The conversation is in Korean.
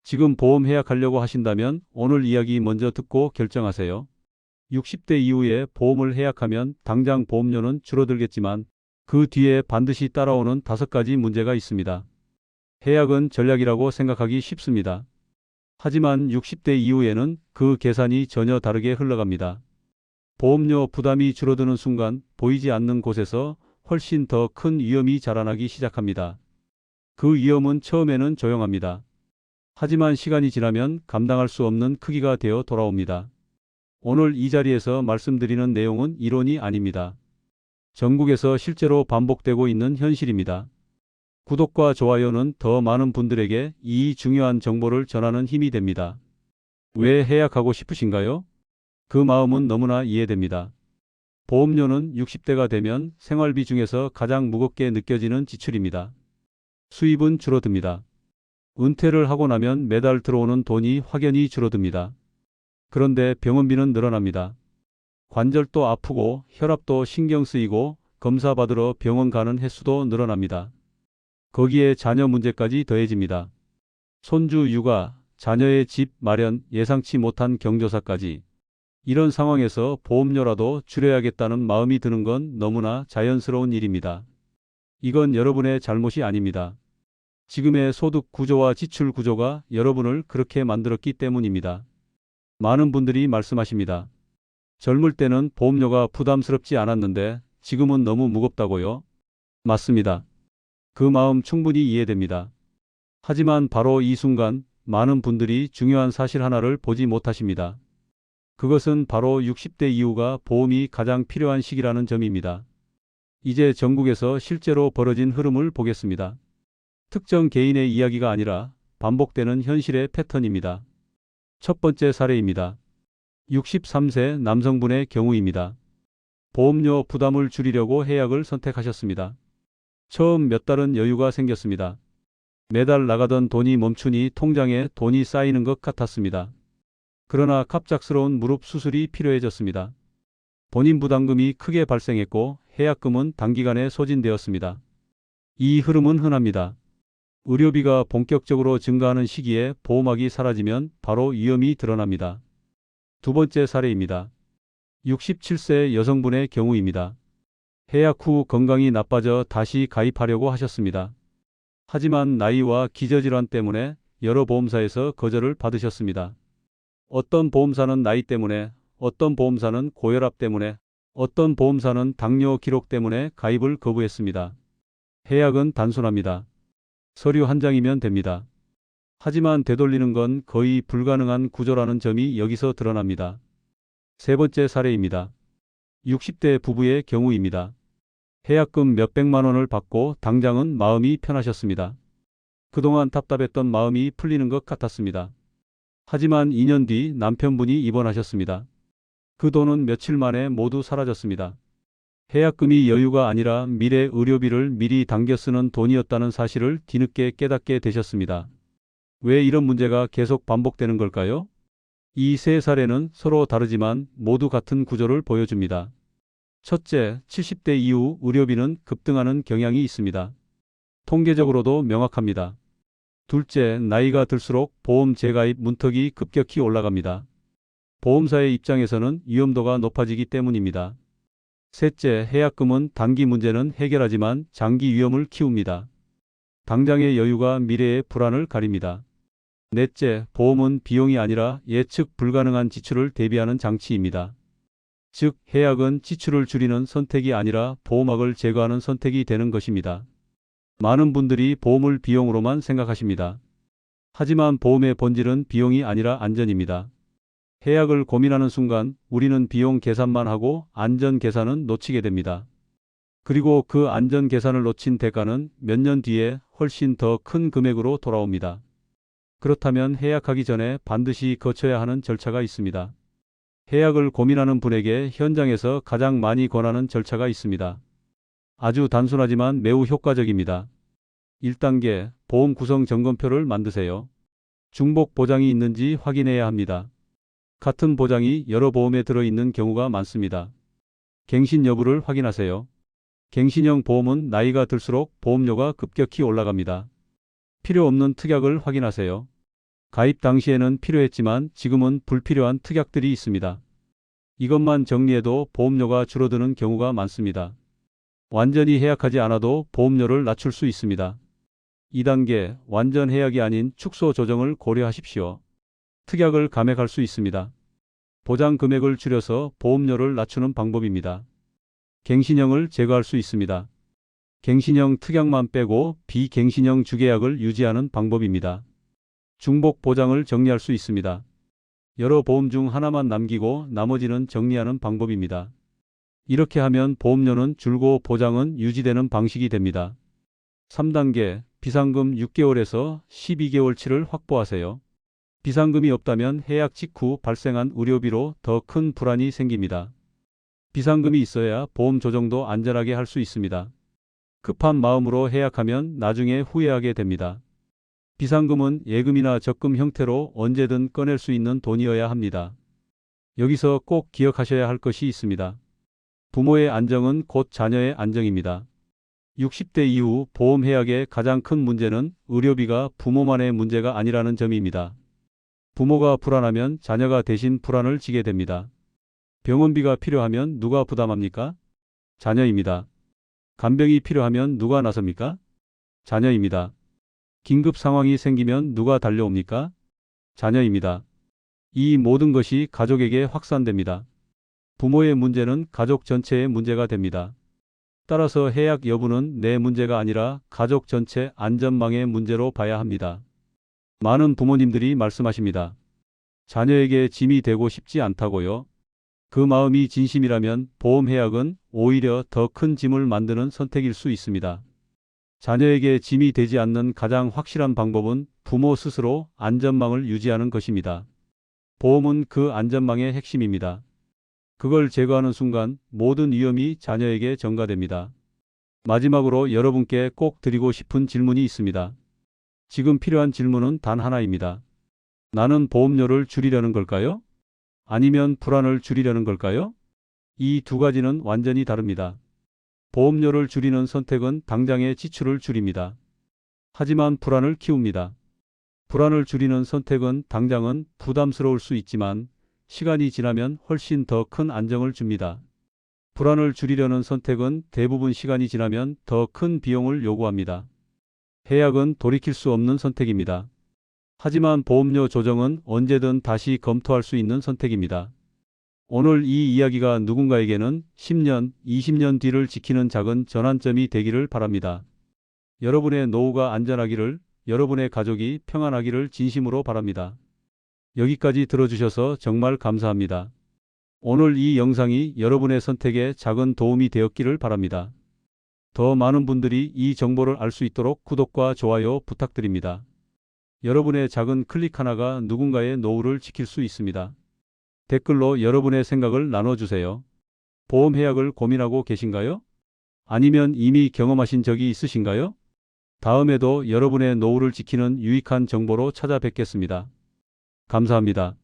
지금 보험 해약하려고 하신다면 오늘 이야기 먼저 듣고 결정하세요. 60대 이후에 보험을 해약하면 당장 보험료는 줄어들겠지만 그 뒤에 반드시 따라오는 5가지 문제가 있습니다. 해약은 전략이라고 생각하기 쉽습니다. 하지만 60대 이후에는 그 계산이 전혀 다르게 흘러갑니다. 보험료 부담이 줄어드는 순간 보이지 않는 곳에서 훨씬 더 큰 위험이 자라나기 시작합니다. 그 위험은 처음에는 조용합니다. 하지만 시간이 지나면 감당할 수 없는 크기가 되어 돌아옵니다. 오늘 이 자리에서 말씀드리는 내용은 이론이 아닙니다. 전국에서 실제로 반복되고 있는 현실입니다. 구독과 좋아요는 더 많은 분들에게 이 중요한 정보를 전하는 힘이 됩니다. 왜 해약하고 싶으신가요? 그 마음은 너무나 이해됩니다. 보험료는 60대가 되면 생활비 중에서 가장 무겁게 느껴지는 지출입니다. 수입은 줄어듭니다. 은퇴를 하고 나면 매달 들어오는 돈이 확연히 줄어듭니다. 그런데 병원비는 늘어납니다. 관절도 아프고 혈압도 신경 쓰이고 검사 받으러 병원 가는 횟수도 늘어납니다. 거기에 자녀 문제까지 더해집니다. 손주 육아, 자녀의 집 마련, 예상치 못한 경조사까지. 이런 상황에서 보험료라도 줄여야겠다는 마음이 드는 건 너무나 자연스러운 일입니다. 이건 여러분의 잘못이 아닙니다. 지금의 소득 구조와 지출 구조가 여러분을 그렇게 만들었기 때문입니다. 많은 분들이 말씀하십니다. 젊을 때는 보험료가 부담스럽지 않았는데 지금은 너무 무겁다고요? 맞습니다. 그 마음 충분히 이해됩니다. 하지만 바로 이 순간 많은 분들이 중요한 사실 하나를 보지 못하십니다. 그것은 바로 60대 이후가 보험이 가장 필요한 시기라는 점입니다. 이제 전국에서 실제로 벌어진 흐름을 보겠습니다. 특정 개인의 이야기가 아니라 반복되는 현실의 패턴입니다. 첫 번째 사례입니다. 63세 남성분의 경우입니다. 보험료 부담을 줄이려고 해약을 선택하셨습니다. 처음 몇 달은 여유가 생겼습니다. 매달 나가던 돈이 멈추니 통장에 돈이 쌓이는 것 같았습니다. 그러나 갑작스러운 무릎 수술이 필요해졌습니다. 본인 부담금이 크게 발생했고 해약금은 단기간에 소진되었습니다. 이 흐름은 흔합니다. 의료비가 본격적으로 증가하는 시기에 보험액이 사라지면 바로 위험이 드러납니다. 두 번째 사례입니다. 67세 여성분의 경우입니다. 해약 후 건강이 나빠져 다시 가입하려고 하셨습니다. 하지만 나이와 기저질환 때문에 여러 보험사에서 거절을 받으셨습니다. 어떤 보험사는 나이 때문에, 어떤 보험사는 고혈압 때문에, 어떤 보험사는 당뇨 기록 때문에 가입을 거부했습니다. 해약은 단순합니다. 서류 한 장이면 됩니다. 하지만 되돌리는 건 거의 불가능한 구조라는 점이 여기서 드러납니다. 세 번째 사례입니다. 60대 부부의 경우입니다. 해약금 몇백만 원을 받고 당장은 마음이 편하셨습니다. 그동안 답답했던 마음이 풀리는 것 같았습니다. 하지만 2년 뒤 남편분이 입원하셨습니다. 그 돈은 며칠 만에 모두 사라졌습니다. 해약금이 여유가 아니라 미래 의료비를 미리 당겨 쓰는 돈이었다는 사실을 뒤늦게 깨닫게 되셨습니다. 왜 이런 문제가 계속 반복되는 걸까요? 이 세 사례는 서로 다르지만 모두 같은 구조를 보여줍니다. 첫째, 70대 이후 의료비는 급등하는 경향이 있습니다. 통계적으로도 명확합니다. 둘째, 나이가 들수록 보험 재가입 문턱이 급격히 올라갑니다. 보험사의 입장에서는 위험도가 높아지기 때문입니다. 셋째, 해약금은 단기 문제는 해결하지만 장기 위험을 키웁니다. 당장의 여유가 미래의 불안을 가립니다. 넷째, 보험은 비용이 아니라 예측 불가능한 지출을 대비하는 장치입니다. 즉, 해약은 지출을 줄이는 선택이 아니라 보험액을 제거하는 선택이 되는 것입니다. 많은 분들이 보험을 비용으로만 생각하십니다. 하지만 보험의 본질은 비용이 아니라 안전입니다. 해약을 고민하는 순간 우리는 비용 계산만 하고 안전 계산은 놓치게 됩니다. 그리고 그 안전 계산을 놓친 대가는 몇 년 뒤에 훨씬 더 큰 금액으로 돌아옵니다. 그렇다면 해약하기 전에 반드시 거쳐야 하는 절차가 있습니다. 해약을 고민하는 분에게 현장에서 가장 많이 권하는 절차가 있습니다. 아주 단순하지만 매우 효과적입니다. 1단계, 보험 구성 점검표를 만드세요. 중복 보장이 있는지 확인해야 합니다. 같은 보장이 여러 보험에 들어있는 경우가 많습니다. 갱신 여부를 확인하세요. 갱신형 보험은 나이가 들수록 보험료가 급격히 올라갑니다. 필요 없는 특약을 확인하세요. 가입 당시에는 필요했지만 지금은 불필요한 특약들이 있습니다. 이것만 정리해도 보험료가 줄어드는 경우가 많습니다. 완전히 해약하지 않아도 보험료를 낮출 수 있습니다. 2단계 완전 해약이 아닌 축소 조정을 고려하십시오. 특약을 감액할 수 있습니다. 보장 금액을 줄여서 보험료를 낮추는 방법입니다. 갱신형을 제거할 수 있습니다. 갱신형 특약만 빼고 비갱신형 주계약을 유지하는 방법입니다. 중복 보장을 정리할 수 있습니다. 여러 보험 중 하나만 남기고 나머지는 정리하는 방법입니다. 이렇게 하면 보험료는 줄고 보장은 유지되는 방식이 됩니다. 3단계 비상금 6개월에서 12개월치를 확보하세요. 비상금이 없다면 해약 직후 발생한 의료비로 더 큰 불안이 생깁니다. 비상금이 있어야 보험 조정도 안전하게 할 수 있습니다. 급한 마음으로 해약하면 나중에 후회하게 됩니다. 비상금은 예금이나 적금 형태로 언제든 꺼낼 수 있는 돈이어야 합니다. 여기서 꼭 기억하셔야 할 것이 있습니다. 부모의 안정은 곧 자녀의 안정입니다. 60대 이후 보험 해약의 가장 큰 문제는 의료비가 부모만의 문제가 아니라는 점입니다. 부모가 불안하면 자녀가 대신 불안을 지게 됩니다. 병원비가 필요하면 누가 부담합니까? 자녀입니다. 간병이 필요하면 누가 나섭니까? 자녀입니다. 긴급 상황이 생기면 누가 달려옵니까? 자녀입니다. 이 모든 것이 가족에게 확산됩니다. 부모의 문제는 가족 전체의 문제가 됩니다. 따라서 해약 여부는 내 문제가 아니라 가족 전체 안전망의 문제로 봐야 합니다. 많은 부모님들이 말씀하십니다. 자녀에게 짐이 되고 싶지 않다고요. 그 마음이 진심이라면 보험 해약은 오히려 더 큰 짐을 만드는 선택일 수 있습니다. 자녀에게 짐이 되지 않는 가장 확실한 방법은 부모 스스로 안전망을 유지하는 것입니다. 보험은 그 안전망의 핵심입니다. 그걸 제거하는 순간 모든 위험이 자녀에게 전가됩니다. 마지막으로 여러분께 꼭 드리고 싶은 질문이 있습니다. 지금 필요한 질문은 단 하나입니다. 나는 보험료를 줄이려는 걸까요? 아니면 불안을 줄이려는 걸까요? 이 두 가지는 완전히 다릅니다. 보험료를 줄이는 선택은 당장의 지출을 줄입니다. 하지만 불안을 키웁니다. 불안을 줄이는 선택은 당장은 부담스러울 수 있지만 시간이 지나면 훨씬 더 큰 안정을 줍니다. 불안을 줄이려는 선택은 대부분 시간이 지나면 더 큰 비용을 요구합니다. 해약은 돌이킬 수 없는 선택입니다. 하지만 보험료 조정은 언제든 다시 검토할 수 있는 선택입니다. 오늘 이 이야기가 누군가에게는 10년, 20년 뒤를 지키는 작은 전환점이 되기를 바랍니다. 여러분의 노후가 안전하기를, 여러분의 가족이 평안하기를 진심으로 바랍니다. 여기까지 들어주셔서 정말 감사합니다. 오늘 이 영상이 여러분의 선택에 작은 도움이 되었기를 바랍니다. 더 많은 분들이 이 정보를 알 수 있도록 구독과 좋아요 부탁드립니다. 여러분의 작은 클릭 하나가 누군가의 노후를 지킬 수 있습니다. 댓글로 여러분의 생각을 나눠주세요. 보험 해약을 고민하고 계신가요? 아니면 이미 경험하신 적이 있으신가요? 다음에도 여러분의 노후를 지키는 유익한 정보로 찾아뵙겠습니다. 감사합니다.